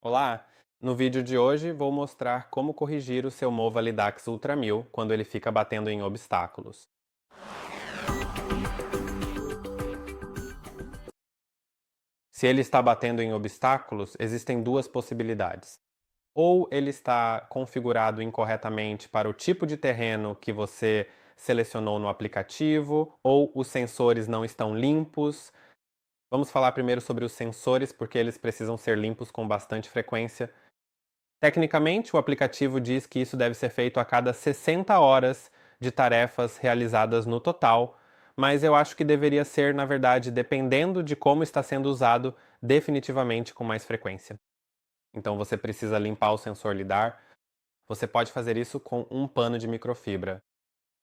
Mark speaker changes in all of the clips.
Speaker 1: Olá! No vídeo de hoje vou mostrar como corrigir o seu Mova Lidax Ultra 1000 quando ele fica batendo em obstáculos. Se ele está batendo em obstáculos, existem duas possibilidades. Ou ele está configurado incorretamente para o tipo de terreno que você selecionou no aplicativo, ou os sensores não estão limpos. Vamos falar primeiro sobre os sensores, porque eles precisam ser limpos com bastante frequência. Tecnicamente, o aplicativo diz que isso deve ser feito a cada 60 horas de tarefas realizadas no total, mas eu acho que deveria ser, na verdade, dependendo de como está sendo usado, definitivamente com mais frequência. Então você precisa limpar o sensor lidar. Você pode fazer isso com um pano de microfibra.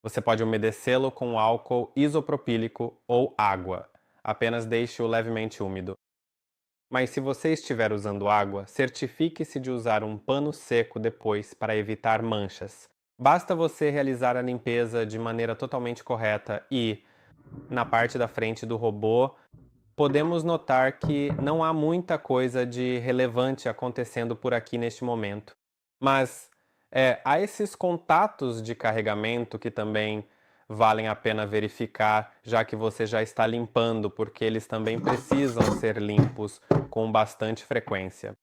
Speaker 1: Você pode umedecê-lo com álcool isopropílico ou água. Apenas deixe-o levemente úmido. Mas se você estiver usando água, certifique-se de usar um pano seco depois para evitar manchas. Basta você realizar a limpeza de maneira totalmente correta e, na parte da frente do robô, podemos notar que não há muita coisa de relevante acontecendo por aqui neste momento. Mas há esses contatos de carregamento que também valem a pena verificar, já que você já está limpando, porque eles também precisam ser limpos com bastante frequência.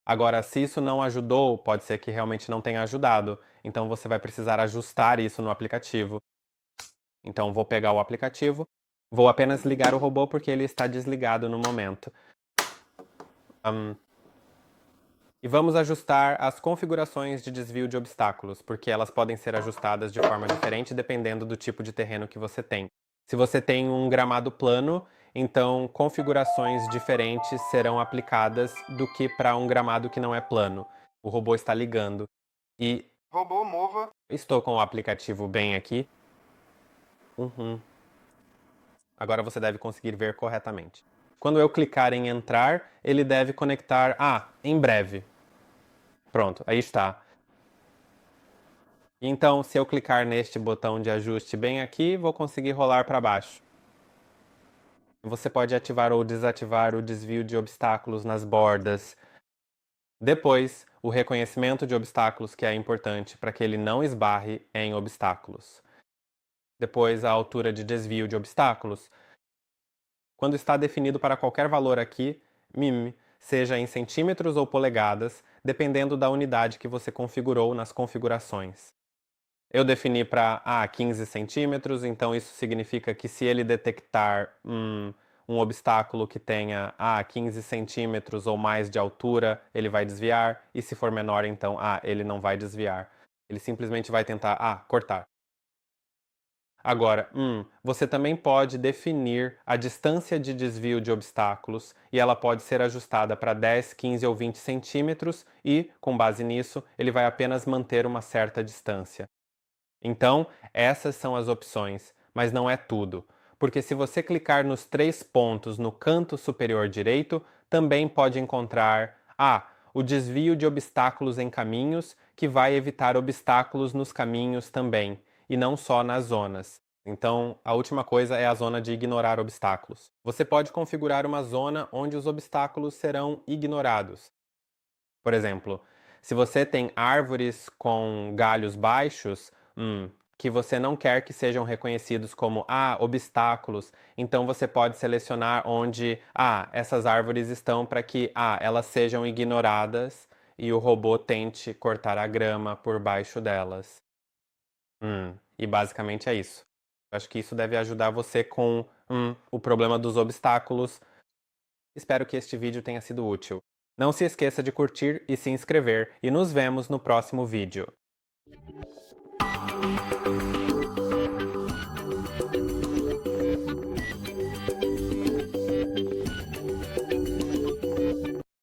Speaker 1: Agora, se isso não ajudou, pode ser que realmente não tenha ajudado, então você vai precisar ajustar isso no aplicativo. Então, vou pegar o aplicativo, vou apenas ligar o robô porque ele está desligado no momento. E vamos ajustar as configurações de desvio de obstáculos, porque elas podem ser ajustadas de forma diferente dependendo do tipo de terreno que você tem. Se você tem um gramado plano, então configurações diferentes serão aplicadas do que para um gramado que não é plano. O robô está ligando e
Speaker 2: Robô mova.
Speaker 1: estou com o aplicativo bem aqui. Agora você deve conseguir ver corretamente. Quando eu clicar em entrar, ele deve conectar. Em breve. Pronto, aí está. Então, se eu clicar neste botão de ajuste bem aqui, vou conseguir rolar para baixo. Você pode ativar ou desativar o desvio de obstáculos nas bordas. Depois, o reconhecimento de obstáculos, que é importante para que ele não esbarre em obstáculos. Depois, a altura de desvio de obstáculos. Quando está definido para qualquer valor aqui, seja em centímetros ou polegadas, dependendo da unidade que você configurou nas configurações. Eu defini para 15 centímetros, então isso significa que se ele detectar um obstáculo que tenha 15 centímetros ou mais de altura, ele vai desviar, e se for menor, então ele não vai desviar. Ele simplesmente vai tentar cortar. Agora, você também pode definir a distância de desvio de obstáculos e ela pode ser ajustada para 10, 15 ou 20 centímetros e, com base nisso, ele vai apenas manter uma certa distância. Então, essas são as opções, mas não é tudo, porque se você clicar nos 3 pontos no canto superior direito, também pode encontrar o desvio de obstáculos em caminhos, que vai evitar obstáculos nos caminhos também, e não só nas zonas. Então, a última coisa é a zona de ignorar obstáculos. Você pode configurar uma zona onde os obstáculos serão ignorados. Por exemplo, se você tem árvores com galhos baixos, que você não quer que sejam reconhecidos como obstáculos, então você pode selecionar onde essas árvores estão para que elas sejam ignoradas e o robô tente cortar a grama por baixo delas. E basicamente é isso. Acho que isso deve ajudar você com o problema dos obstáculos. Espero que este vídeo tenha sido útil. Não se esqueça de curtir e se inscrever, e nos vemos no próximo vídeo.